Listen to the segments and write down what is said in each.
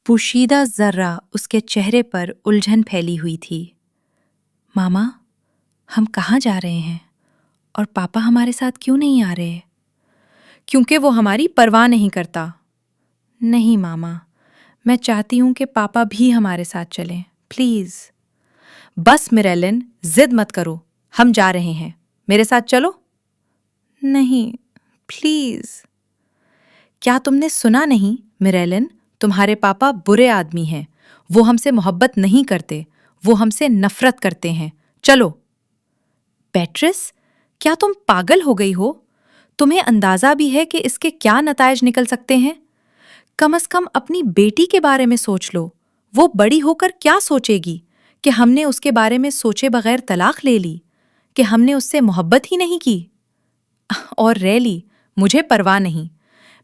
پوشیدہ ذرہ اس کے چہرے پر الجھن پھیلی ہوئی تھی۔ ماما، ہم کہاں جا رہے ہیں اور پاپا ہمارے ساتھ کیوں نہیں آ رہے؟ کیونکہ وہ ہماری پرواہ نہیں کرتا۔ نہیں ماما، میں چاہتی ہوں کہ پاپا بھی ہمارے ساتھ چلیں، پلیز۔ بس میریلن، ضد مت کرو، ہم جا رہے ہیں، میرے ساتھ چلو۔ نہیں، پلیز۔ کیا تم نے سنا نہیں میریلن؟ تمہارے پاپا برے آدمی ہیں، وہ ہم سے محبت نہیں کرتے، وہ ہم سے نفرت کرتے ہیں، چلو۔ بیٹرس، کیا تم پاگل ہو گئی ہو؟ تمہیں اندازہ بھی ہے کہ اس کے کیا نتائج نکل سکتے ہیں؟ کم از کم اپنی بیٹی کے بارے میں سوچ لو، وہ بڑی ہو کر کیا سوچے گی کہ ہم نے اس کے بارے میں سوچے بغیر طلاق لے لی، کہ ہم نے اس سے محبت ہی نہیں کی۔ اور ریلی، مجھے پرواہ نہیں،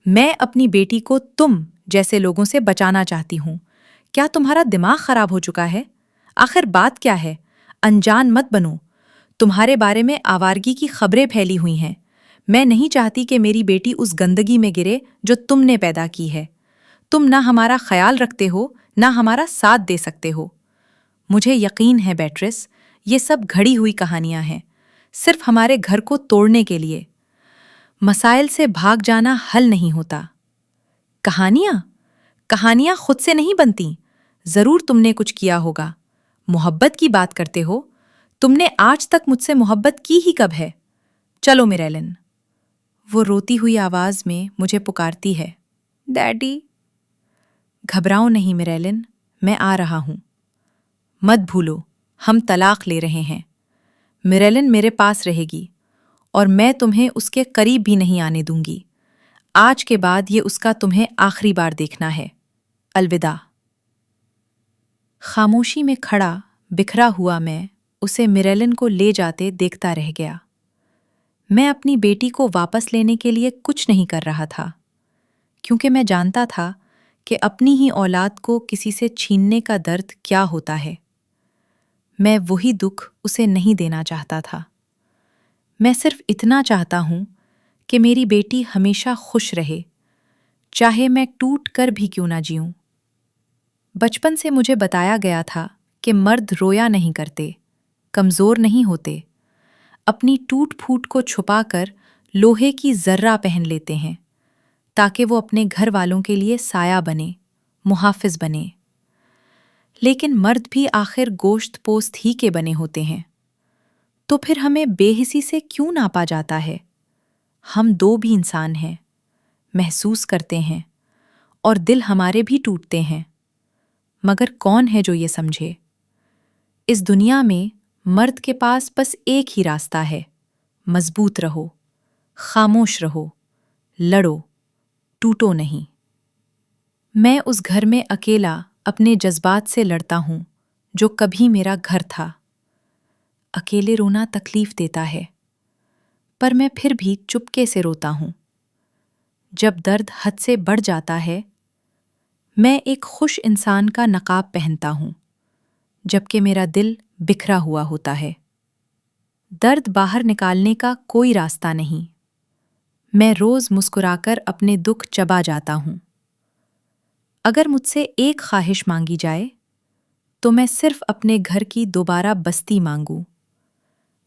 میں اپنی بیٹی کو تم جیسے لوگوں سے بچانا چاہتی ہوں۔ کیا تمہارا دماغ خراب ہو چکا ہے؟ آخر بات کیا ہے؟ انجان مت بنو۔ تمہارے بارے میں آوارگی کی خبریں پھیلی ہوئی ہیں۔ میں نہیں چاہتی کہ میری بیٹی اس گندگی میں گرے جو تم نے پیدا کی ہے۔ تم نہ ہمارا خیال رکھتے ہو، نہ ہمارا ساتھ دے سکتے ہو۔ مجھے یقین ہے بیٹرس، یہ سب گھڑی ہوئی کہانیاں ہیں، صرف ہمارے گھر کو توڑنے کے لیے۔ مسائل سے بھاگ جانا حل نہیں ہوتا۔ کہانیاں خود سے نہیں بنتی، ضرور تم نے کچھ کیا ہوگا۔ محبت کی بات کرتے ہو، تم نے آج تک مجھ سے محبت کی ہی کب ہے؟ چلو میریلن۔ وہ روتی ہوئی آواز میں مجھے پکارتی ہے، ڈیڈی۔ گھبراؤ نہیں میریلن، میں آ رہا ہوں۔ مت بھولو، ہم طلاق لے رہے ہیں۔ میریلن میرے پاس رہے گی اور میں تمہیں اس کے قریب بھی نہیں آنے دوں گی۔ آج کے بعد یہ اس کا تمہیں آخری بار دیکھنا ہے۔ الوداع۔ خاموشی میں کھڑا بکھرا ہوا میں اسے میریلن کو لے جاتے دیکھتا رہ گیا۔ میں اپنی بیٹی کو واپس لینے کے لیے کچھ نہیں کر رہا تھا، کیونکہ میں جانتا تھا کہ اپنی ہی اولاد کو کسی سے چھیننے کا درد کیا ہوتا ہے۔ میں وہی دکھ اسے نہیں دینا چاہتا تھا۔ میں صرف اتنا چاہتا ہوں کہ میری بیٹی ہمیشہ خوش رہے، چاہے میں ٹوٹ کر بھی کیوں نہ جیوں۔ بچپن سے مجھے بتایا گیا تھا کہ مرد رویا نہیں کرتے، کمزور نہیں ہوتے، اپنی ٹوٹ پھوٹ کو چھپا کر لوہے کی ذرہ پہن لیتے ہیں تاکہ وہ اپنے گھر والوں کے لیے سایہ بنے، محافظ بنے۔ لیکن مرد بھی آخر گوشت پوست ہی کے بنے ہوتے ہیں، تو پھر ہمیں بے حسی سے کیوں ناپا جاتا ہے؟ ہم دو بھی انسان ہیں، محسوس کرتے ہیں، اور دل ہمارے بھی ٹوٹتے ہیں، مگر کون ہے جو یہ سمجھے؟ اس دنیا میں مرد کے پاس بس ایک ہی راستہ ہے، مضبوط رہو، خاموش رہو، لڑو، ٹوٹو نہیں۔ میں اس گھر میں اکیلا اپنے جذبات سے لڑتا ہوں جو کبھی میرا گھر تھا۔ اکیلے رونا تکلیف دیتا ہے، پر میں پھر بھی چپکے سے روتا ہوں۔ جب درد حد سے بڑھ جاتا ہے، میں ایک خوش انسان کا نقاب پہنتا ہوں، جبکہ میرا دل بکھرا ہوا ہوتا ہے۔ درد باہر نکالنے کا کوئی راستہ نہیں۔ میں روز مسکرا کر اپنے دکھ چبا جاتا ہوں۔ اگر مجھ سے ایک خواہش مانگی جائے تو میں صرف اپنے گھر کی دوبارہ بستی مانگوں،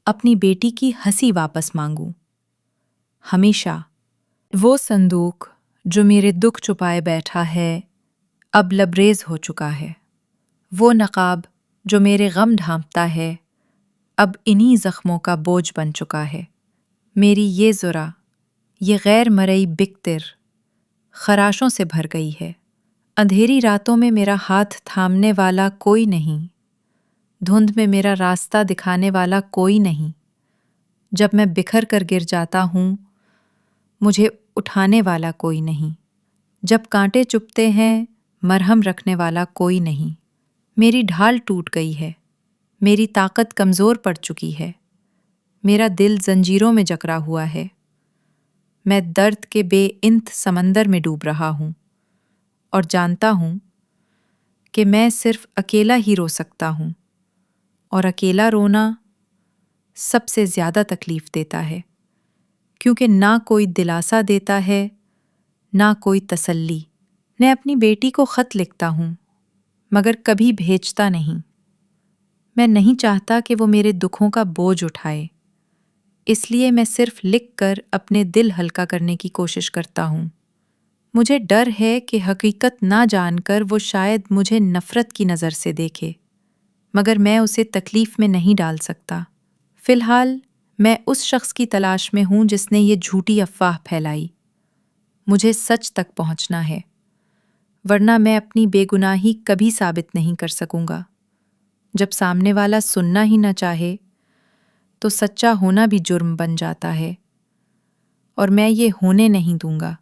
اپنی بیٹی کی ہنسی واپس مانگوں۔ ہمیشہ۔ وہ صندوق جو میرے دکھ چھپائے بیٹھا ہے اب لبریز ہو چکا ہے۔ وہ نقاب جو میرے غم ڈھانپتا ہے اب انہی زخموں کا بوجھ بن چکا ہے۔ میری یہ ذرا، یہ غیر مرئی بکتر خراشوں سے بھر گئی ہے۔ اندھیری راتوں میں میرا ہاتھ تھامنے والا کوئی نہیں، دھند میں میرا راستہ دکھانے والا کوئی نہیں۔ جب میں بکھر کر گر جاتا ہوں، مجھے اٹھانے والا کوئی نہیں۔ جب کانٹے چبھتے ہیں، مرہم رکھنے والا کوئی نہیں۔ میری ڈھال ٹوٹ گئی ہے، میری طاقت کمزور پڑ چکی ہے، میرا دل زنجیروں میں جکڑا ہوا ہے۔ میں درد کے بے انت سمندر میں ڈوب رہا ہوں اور جانتا ہوں کہ میں صرف اکیلا ہی رو سکتا ہوں، اور اکیلا رونا سب سے زیادہ تکلیف دیتا ہے، کیونکہ نہ کوئی دلاسا دیتا ہے، نہ کوئی تسلی، میں اپنی بیٹی کو خط لکھتا ہوں مگر کبھی بھیجتا نہیں۔ میں نہیں چاہتا کہ وہ میرے دکھوں کا بوجھ اٹھائے، اس لیے میں صرف لکھ کر اپنے دل ہلکا کرنے کی کوشش کرتا ہوں۔ مجھے ڈر ہے کہ حقیقت نہ جان کر وہ شاید مجھے نفرت کی نظر سے دیکھے، مگر میں اسے تکلیف میں نہیں ڈال سکتا۔ فی الحال میں اس شخص کی تلاش میں ہوں جس نے یہ جھوٹی افواہ پھیلائی۔ مجھے سچ تک پہنچنا ہے، ورنہ میں اپنی بے گناہی کبھی ثابت نہیں کر سکوں گا۔ جب سامنے والا سننا ہی نہ چاہے تو سچا ہونا بھی جرم بن جاتا ہے، اور میں یہ ہونے نہیں دوں گا۔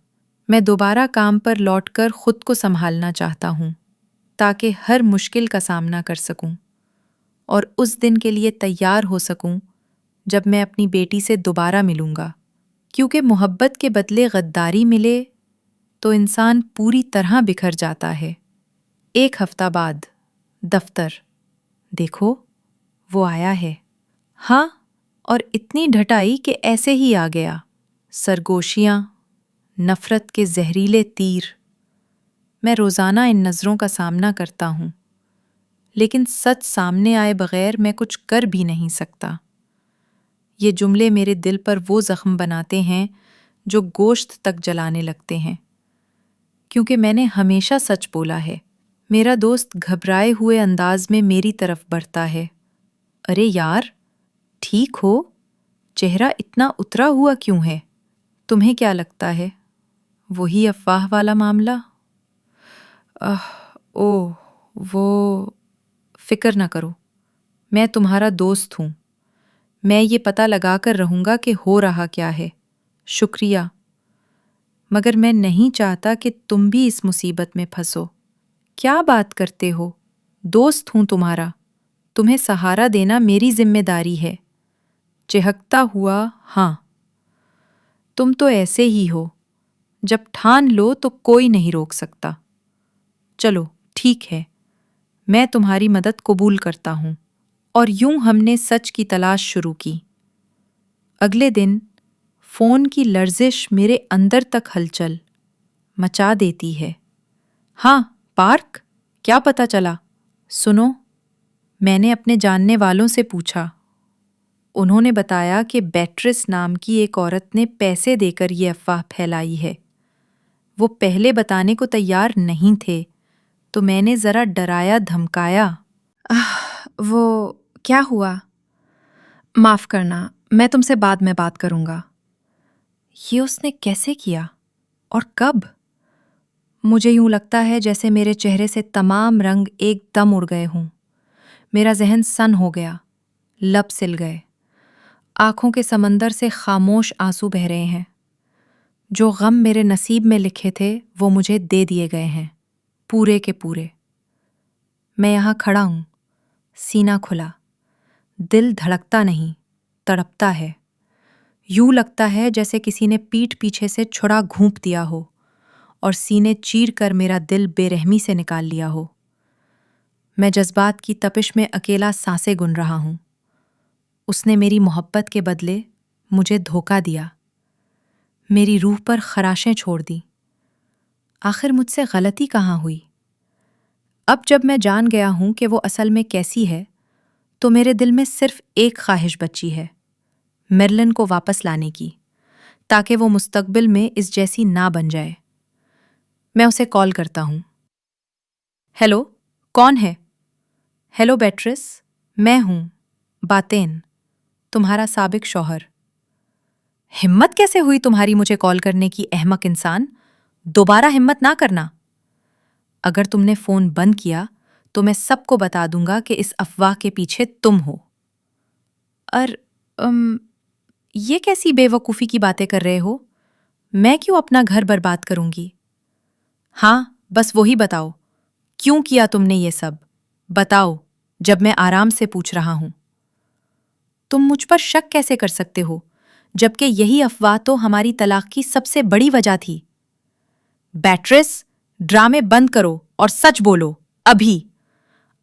میں دوبارہ کام پر لوٹ کر خود کو سنبھالنا چاہتا ہوں تاکہ ہر مشکل کا سامنا کر سکوں اور اس دن کے لیے تیار ہو سکوں جب میں اپنی بیٹی سے دوبارہ ملوں گا، کیونکہ محبت کے بدلے غداری ملے تو انسان پوری طرح بکھر جاتا ہے۔ 1 ہفتہ بعد دفتر۔ دیکھو، وہ آیا ہے۔ ہاں، اور اتنی ڈھٹائی کہ ایسے ہی آ گیا۔ سرگوشیاں، نفرت کے زہریلے تیر۔ میں روزانہ ان نظروں کا سامنا کرتا ہوں، لیکن سچ سامنے آئے بغیر میں کچھ کر بھی نہیں سکتا۔ یہ جملے میرے دل پر وہ زخم بناتے ہیں جو گوشت تک جلانے لگتے ہیں، کیونکہ میں نے ہمیشہ سچ بولا ہے۔ میرا دوست گھبرائے ہوئے انداز میں میری طرف بڑھتا ہے۔ ارے یار، ٹھیک ہو؟ چہرہ اتنا اترا ہوا کیوں ہے؟ تمہیں کیا لگتا ہے وہی افواہ والا معاملہ؟ وہ فکر نہ کرو، میں تمہارا دوست ہوں۔ میں یہ پتہ لگا کر رہوں گا کہ ہو رہا کیا ہے۔ شکریہ، مگر میں نہیں چاہتا کہ تم بھی اس مصیبت میں پھنسو۔ کیا بات کرتے ہو؟ دوست ہوں تمہارا، تمہیں سہارا دینا میری ذمہ داری ہے۔ چہکتا ہوا ہاں، تم تو ایسے ہی ہو، جب ٹھان لو تو کوئی نہیں روک سکتا۔ چلو ٹھیک ہے، میں تمہاری مدد قبول کرتا ہوں۔ اور یوں ہم نے سچ کی تلاش شروع کی۔ اگلے دن فون کی لرزش میرے اندر تک ہلچل مچا دیتی ہے۔ ہاں پارک، کیا پتہ چلا؟ سنو، میں نے اپنے جاننے والوں سے پوچھا۔ انہوں نے بتایا کہ بیٹرس نام کی ایک عورت نے پیسے دے کر یہ افواہ پھیلائی ہے۔ وہ پہلے بتانے کو تیار نہیں تھے، تو میں نے ذرا ڈرایا دھمکایا۔ وہ کیا ہوا؟ معاف کرنا، میں تم سے بعد میں بات کروں گا۔ یہ اس نے کیسے کیا اور کب؟ مجھے یوں لگتا ہے جیسے میرے چہرے سے تمام رنگ ایک دم اڑ گئے ہوں۔ میرا ذہن سن ہو گیا، لب سل گئے، آنکھوں کے سمندر سے خاموش آنسو بہہ رہے ہیں۔ جو غم میرے نصیب میں لکھے تھے وہ مجھے دے دیے گئے ہیں، پورے کے پورے۔ میں یہاں کھڑا ہوں، سینہ کھلا، دل دھڑکتا نہیں، تڑپتا ہے۔ یوں لگتا ہے جیسے کسی نے پیٹھ پیچھے سے چھڑا گھونپ دیا ہو اور سینے چیر کر میرا دل بے رحمی سے نکال لیا ہو۔ میں جذبات کی تپش میں اکیلا سانسیں گن رہا ہوں۔ اس نے میری محبت کے بدلے مجھے دھوکا دیا، میری روح پر خراشیں چھوڑ دیں۔ آخر مجھ سے غلطی کہاں ہوئی؟ اب جب میں جان گیا ہوں کہ وہ اصل میں کیسی ہے، تو میرے دل میں صرف ایک خواہش بچی ہے، میرلن کو واپس لانے کی، تاکہ وہ مستقبل میں اس جیسی نہ بن جائے۔ میں اسے کال کرتا ہوں۔ ہیلو، کون ہے؟ ہیلو بیٹرس، میں ہوں، باتین، تمہارا سابق شوہر۔ ہمت کیسے ہوئی تمہاری مجھے کال کرنے کی، احمق انسان؟ دوبارہ ہمت نہ کرنا۔ اگر تم نے فون بند کیا تو میں سب کو بتا دوں گا کہ اس افواہ کے پیچھے تم ہو۔ یہ کیسی بے وقوفی کی باتیں کر رہے ہو؟ میں کیوں اپنا گھر برباد کروں گی؟ ہاں، بس وہی بتاؤ، کیوں کیا تم نے یہ سب؟ بتاؤ، جب میں آرام سے پوچھ رہا ہوں۔ تم مجھ پر شک کیسے کر سکتے ہو، جبکہ یہی افواہ تو ہماری طلاق کی سب سے بڑی وجہ تھی؟ بیٹرس، ڈرامے بند کرو اور سچ بولو، ابھی۔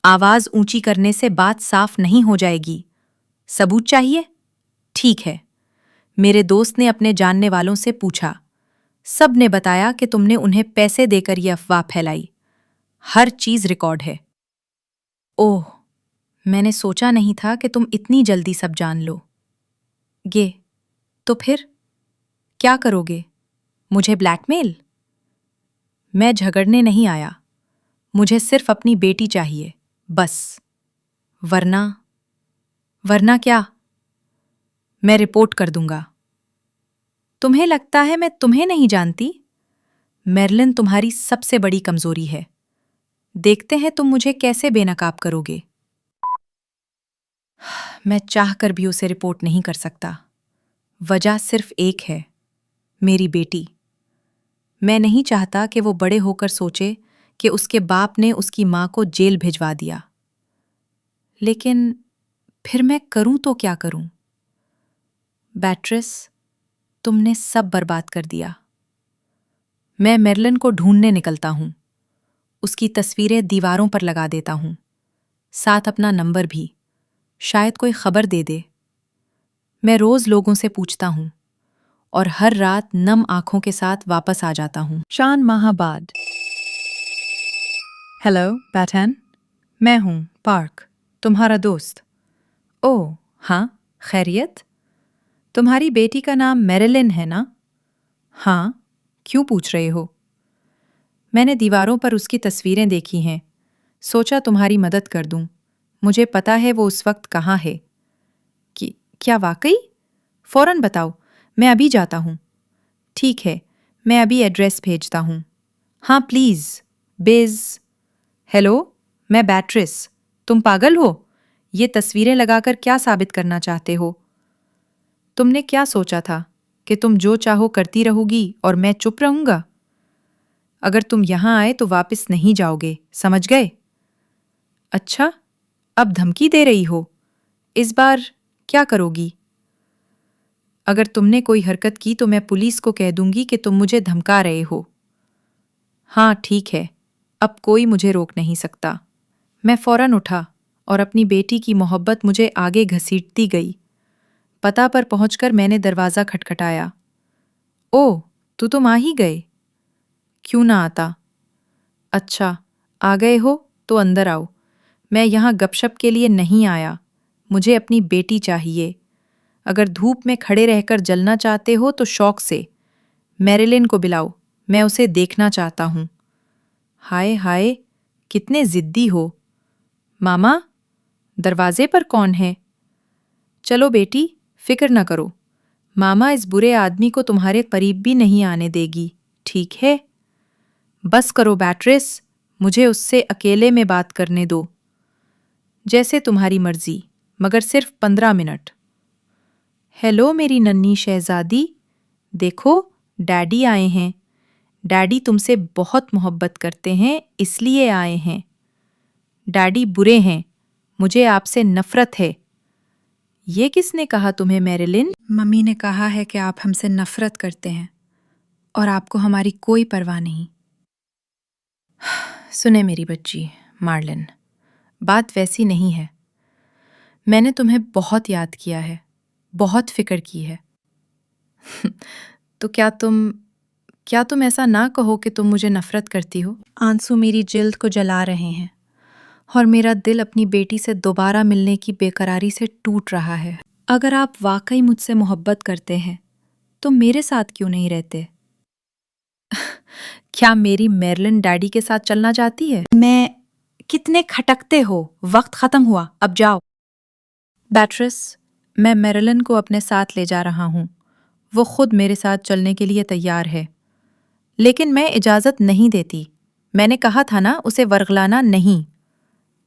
آواز اونچی کرنے سے بات صاف نہیں ہو جائے گی۔ ثبوت چاہیے؟ ٹھیک ہے۔ میرے دوست نے اپنے جاننے والوں سے پوچھا۔ سب نے بتایا کہ تم نے انہیں پیسے دے کر یہ افواہ پھیلائی۔ ہر چیز ریکارڈ ہے۔ اوہ، میں نے سوچا نہیں تھا کہ تم اتنی جلدی سب جان لو گے۔ تو پھر کیا کرو گے؟ مجھے بلیک میل؟ میں جھگڑنے نہیں آیا، مجھے صرف اپنی بیٹی چاہیے، بس۔ ورنہ کیا؟ میں رپورٹ کر دوں گا۔ تمہیں لگتا ہے میں تمہیں نہیں جانتی؟ میرلن تمہاری سب سے بڑی کمزوری ہے۔ دیکھتے ہیں تم مجھے کیسے بے نقاب کرو گے۔ میں چاہ کر بھی اسے رپورٹ نہیں کر سکتا۔ وجہ صرف ایک ہے، میری بیٹی۔ میں نہیں چاہتا کہ وہ بڑے ہو کر سوچے کہ اس کے باپ نے اس کی ماں کو جیل بھجوا دیا۔ لیکن پھر میں کروں تو کیا کروں؟ بیٹرس، تم نے سب برباد کر دیا۔ میں میرلن کو ڈھونڈنے نکلتا ہوں، اس کی تصویریں دیواروں پر لگا دیتا ہوں، ساتھ اپنا نمبر بھی، شاید کوئی خبر دے دے۔ میں روز لوگوں سے پوچھتا ہوں اور ہر رات نم آنکھوں کے ساتھ واپس آ جاتا ہوں۔ 4 ماہ بعد۔ ہیلو بیٹن، میں ہوں پارک، تمہارا دوست۔ اوہ ہاں، خیریت؟ تمہاری بیٹی کا نام میرلن ہے نا؟ ہاں، کیوں پوچھ رہے ہو؟ میں نے دیواروں پر اس کی تصویریں دیکھی ہیں، سوچا تمہاری مدد کر دوں۔ مجھے پتا ہے وہ اس وقت کہاں ہے۔ کیا واقعی؟ فوراً بتاؤ، میں ابھی جاتا ہوں۔ ٹھیک ہے، میں ابھی ایڈریس بھیجتا ہوں۔ ہاں پلیز، ہیلو، میں بیٹرس۔ تم پاگل ہو؟ یہ تصویریں لگا کر کیا ثابت کرنا چاہتے ہو؟ تم نے کیا سوچا تھا کہ تم جو چاہو کرتی رہو گی اور میں چپ رہوں گا؟ اگر تم یہاں آئے تو واپس نہیں جاؤ گے، سمجھ گئے؟ اچھا، اب دھمکی دے رہی ہو؟ اس بار کیا کرو گی؟ اگر تم نے کوئی حرکت کی تو میں پولیس کو کہہ دوں گی کہ تم مجھے دھمکا رہے ہو۔ ہاں ٹھیک ہے، اب کوئی مجھے روک نہیں سکتا۔ میں فوراً اٹھا اور اپنی بیٹی کی محبت مجھے آگے گھسیٹتی گئی۔ پتہ پر پہنچ کر میں نے دروازہ کھٹکھٹایا۔ اوہ، تم آ ہی گئے؟ کیوں نہ آتا؟ اچھا، آ گئے ہو تو اندر آؤ۔ میں یہاں گپ شپ کے لیے نہیں آیا، مجھے اپنی بیٹی چاہیے۔ اگر دھوپ میں کھڑے رہ کر جلنا چاہتے ہو تو شوق سے میرلن کو بلاؤ، میں اسے دیکھنا چاہتا ہوں۔ ہائے ہائے، کتنے ضدی ہو۔ ماما، دروازے پر کون ہے؟ چلو بیٹی، فکر نہ کرو، ماما اس برے آدمی کو تمہارے قریب بھی نہیں آنے دے گی، ٹھیک ہے؟ بس کرو بیٹرس، مجھے اس سے اکیلے میں بات کرنے دو۔ جیسے تمہاری مرضی، مگر صرف 15 منٹ۔ ہیلو میری ننھی شہزادی، دیکھو ڈیڈی آئے ہیں۔ ڈیڈی تم سے بہت محبت کرتے ہیں، اس لیے آئے ہیں۔ ڈیڈی برے ہیں، مجھے آپ سے نفرت ہے۔ یہ کس نے کہا تمہیں میرلن؟ ممی نے کہا ہے کہ آپ ہم سے نفرت کرتے ہیں اور آپ کو ہماری کوئی پرواہ نہیں۔ سنے میری بچی مارلن، بات ویسی نہیں ہے۔ میں نے تمہیں بہت یاد کیا ہے، بہت فکر کی ہے۔ تو کیا تم ایسا نہ کہو کہ تم مجھے نفرت کرتی ہو؟ آنسو میری جلد کو جلا رہے ہیں اور میرا دل اپنی بیٹی سے دوبارہ ملنے کی بے قراری سے ٹوٹ رہا ہے۔ اگر آپ واقعی مجھ سے محبت کرتے ہیں تو میرے ساتھ کیوں نہیں رہتے؟ کیا میری میرلن ڈیڈی کے ساتھ چلنا چاہتی ہے؟ میں کتنے کھٹکتے ہو، وقت ختم ہوا، اب جاؤ۔ بیٹرس، میں میرلن کو اپنے ساتھ لے جا رہا ہوں، وہ خود میرے ساتھ چلنے کے لیے تیار ہے، لیکن میں اجازت نہیں دیتی۔ میں نے کہا تھا نا، اسے ورغلانا نہیں۔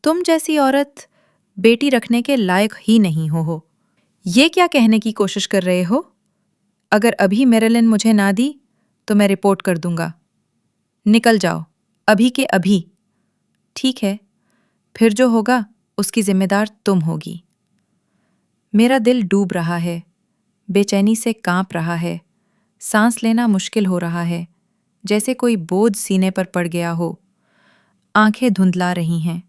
تم جیسی عورت بیٹی رکھنے کے لائق ہی نہیں ہو۔ یہ کیا کہنے کی کوشش کر رہے ہو؟ اگر ابھی میرلن مجھے نہ دی تو میں رپورٹ کر دوں گا۔ نکل جاؤ، ابھی کے ابھی۔ ٹھیک ہے، پھر جو ہوگا اس کی ذمہ دار تم ہوگی۔ میرا دل ڈوب رہا ہے، بے چینی سے کانپ رہا ہے، سانس لینا مشکل ہو رہا ہے، جیسے کوئی بوجھ سینے پر پڑ گیا ہو۔ آنکھیں دھندلا رہی ہیں،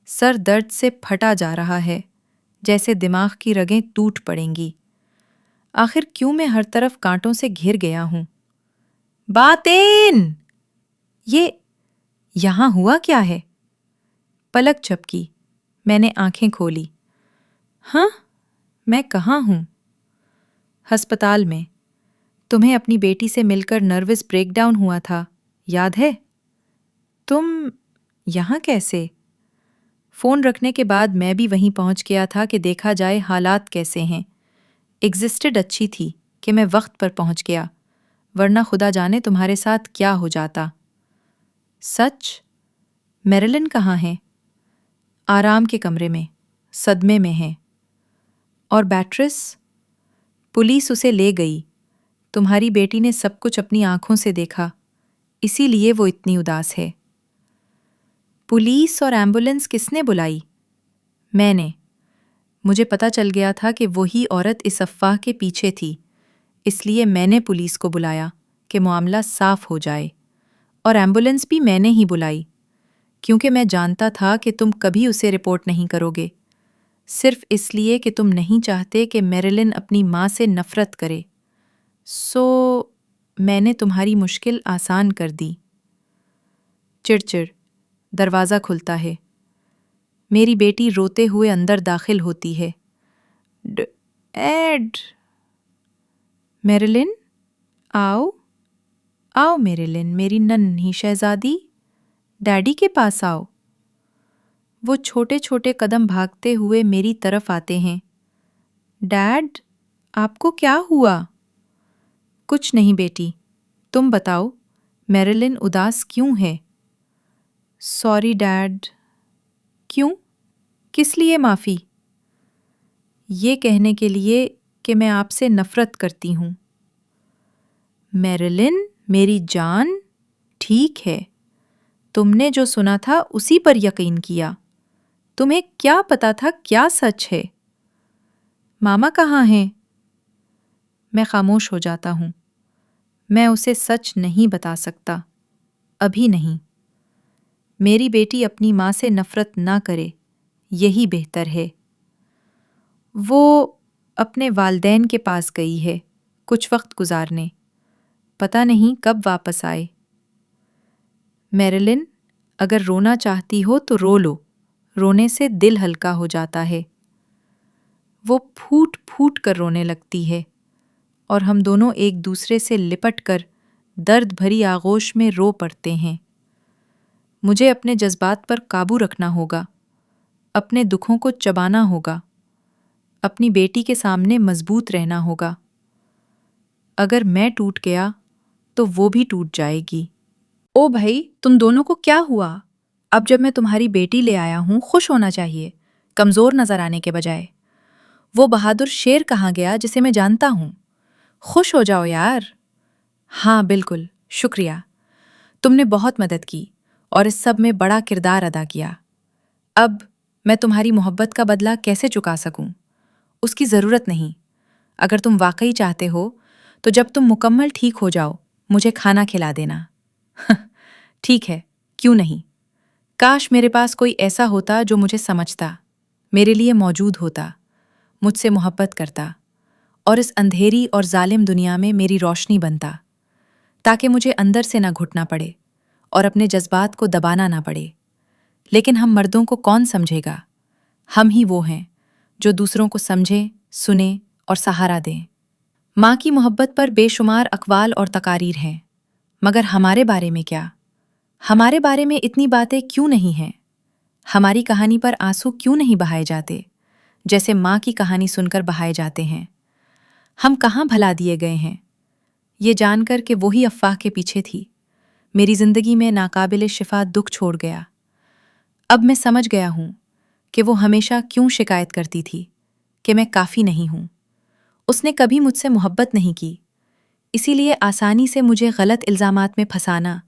سر درد سے پھٹا جا رہا ہے، جیسے دماغ کی رگیں ٹوٹ پڑیں گی۔ آخر کیوں میں ہر طرف کانٹوں سے گھر گیا ہوں؟ باتین! یہ یہاں ہوا کیا ہے؟ پلک جھپکی۔ میں نے آنکھیں کھولی۔ ہاں، میں کہاں ہوں؟ ہسپتال میں۔ تمہیں اپنی بیٹی سے مل کر نروس بریک ڈاؤن ہوا تھا، یاد ہے؟ تم یہاں کیسے؟ فون رکھنے کے بعد میں بھی وہیں پہنچ گیا تھا کہ دیکھا جائے حالات کیسے ہیں۔ ایگزسٹڈ اچھی تھی کہ میں وقت پر پہنچ گیا، ورنہ خدا جانے تمہارے ساتھ کیا ہو جاتا۔ سچ؟ میرلن کہاں ہے؟ آرام کے کمرے میں، صدمے میں ہے۔ اور بیٹرس؟ پولیس اسے لے گئی۔ تمہاری بیٹی نے سب کچھ اپنی آنکھوں سے دیکھا، اسی لیے وہ اتنی اداس ہے۔ پولیس اور ایمبولنس کس نے بلائی؟ میں نے۔ مجھے پتہ چل گیا تھا کہ وہی عورت اس افواہ کے پیچھے تھی، اس لیے میں نے پولیس کو بلایا کہ معاملہ صاف ہو جائے، اور ایمبولنس بھی میں نے ہی بلائی، کیونکہ میں جانتا تھا کہ تم کبھی اسے رپورٹ نہیں کرو گے، صرف اس لیے کہ تم نہیں چاہتے کہ میرلن اپنی ماں سے نفرت کرے۔ سو میں نے تمہاری مشکل آسان کر دی۔ چڑچڑ۔ دروازہ کھلتا ہے۔ میری بیٹی روتے ہوئے اندر داخل ہوتی ہے۔ ایڈ! میرلن، آؤ آؤ میرلن، میری ننھی شہزادی، ڈیڈی کے پاس آؤ۔ وہ چھوٹے چھوٹے قدم بھاگتے ہوئے میری طرف آتے ہیں۔ ڈیڈ، آپ کو کیا ہوا؟ کچھ نہیں بیٹی، تم بتاؤ، میرلن اداس کیوں ہے؟ Sorry dad. کیوں؟ کس لیے معافی؟ یہ کہنے کے لیے کہ میں آپ سے نفرت کرتی ہوں۔ میرلن، میری جان، ٹھیک ہے، تم نے جو سنا تھا اسی پر یقین کیا۔ تمہیں کیا پتا تھا کیا سچ ہے؟ ماما کہاں ہیں؟ میں خاموش ہو جاتا ہوں۔ میں اسے سچ نہیں بتا سکتا، ابھی نہیں۔ میری بیٹی اپنی ماں سے نفرت نہ کرے، یہی بہتر ہے۔ وہ اپنے والدین کے پاس گئی ہے، کچھ وقت گزارنے، پتہ نہیں کب واپس آئے۔ میرلن، اگر رونا چاہتی ہو تو رو لو، رونے سے دل ہلکا ہو جاتا ہے۔ وہ پھوٹ پھوٹ کر رونے لگتی ہے، اور ہم دونوں ایک دوسرے سے لپٹ کر درد بھری آغوش میں رو پڑتے ہیں۔ مجھے اپنے جذبات پر قابو رکھنا ہوگا، اپنے دکھوں کو چبانا ہوگا، اپنی بیٹی کے سامنے مضبوط رہنا ہوگا۔ اگر میں ٹوٹ گیا تو وہ بھی ٹوٹ جائے گی۔ او بھائی، تم دونوں کو کیا ہوا؟ اب جب میں تمہاری بیٹی لے آیا ہوں، خوش ہونا چاہیے، کمزور نظر آنے کے بجائے۔ وہ بہادر شیر کہاں گیا جسے میں جانتا ہوں؟ خوش ہو جاؤ یار۔ ہاں بالکل، شکریہ، تم نے بہت مدد کی اور اس سب میں بڑا کردار ادا کیا۔ اب میں تمہاری محبت کا بدلہ کیسے چکا سکوں؟ اس کی ضرورت نہیں۔ اگر تم واقعی چاہتے ہو تو جب تم مکمل ٹھیک ہو جاؤ مجھے کھانا کھلا دینا۔ ٹھیک ہے، کیوں نہیں؟ کاش میرے پاس کوئی ایسا ہوتا جو مجھے سمجھتا، میرے لیے موجود ہوتا، مجھ سے محبت کرتا، اور اس اندھیری اور ظالم دنیا میں میری روشنی بنتا، تاکہ مجھے اندر سے نہ گھٹنا پڑے اور اپنے جذبات کو دبانا نہ پڑے۔ لیکن ہم مردوں کو کون سمجھے گا؟ ہم ہی وہ ہیں جو دوسروں کو سمجھیں، سنیں اور سہارا دیں۔ ماں کی محبت پر بے شمار اقوال اور تقاریر ہیں، مگر ہمارے بارے میں کیا؟ ہمارے بارے میں اتنی باتیں کیوں نہیں ہیں؟ ہماری کہانی پر آنسو کیوں نہیں بہائے جاتے، جیسے ماں کی کہانی سن کر بہائے جاتے ہیں؟ ہم کہاں بھلا دیے گئے ہیں؟ یہ جان کر کہ وہی افواہ کے پیچھے تھی، میری زندگی میں ناقابل شفا دکھ چھوڑ گیا۔ اب میں سمجھ گیا ہوں کہ وہ ہمیشہ کیوں شکایت کرتی تھی کہ میں کافی نہیں ہوں۔ اس نے کبھی مجھ سے محبت نہیں کی، اسی لیے آسانی سے مجھے غلط الزامات میں پھنسانا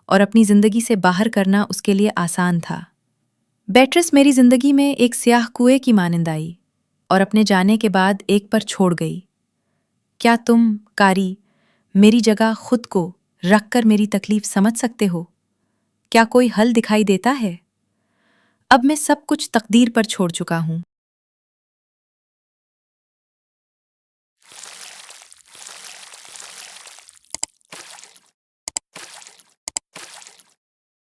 اور اپنی زندگی سے باہر کرنا اس کے لیے آسان تھا۔ بیٹرس میری زندگی میں ایک سیاہ کنویں کی مانند آئی اور اپنے جانے کے بعد ایک پر چھوڑ گئی۔ کیا تم، کاری، میری جگہ خود کو رکھ کر میری تکلیف سمجھ سکتے ہو؟ کیا کوئی حل دکھائی دیتا ہے؟ اب میں سب کچھ تقدیر پر چھوڑ چکا ہوں۔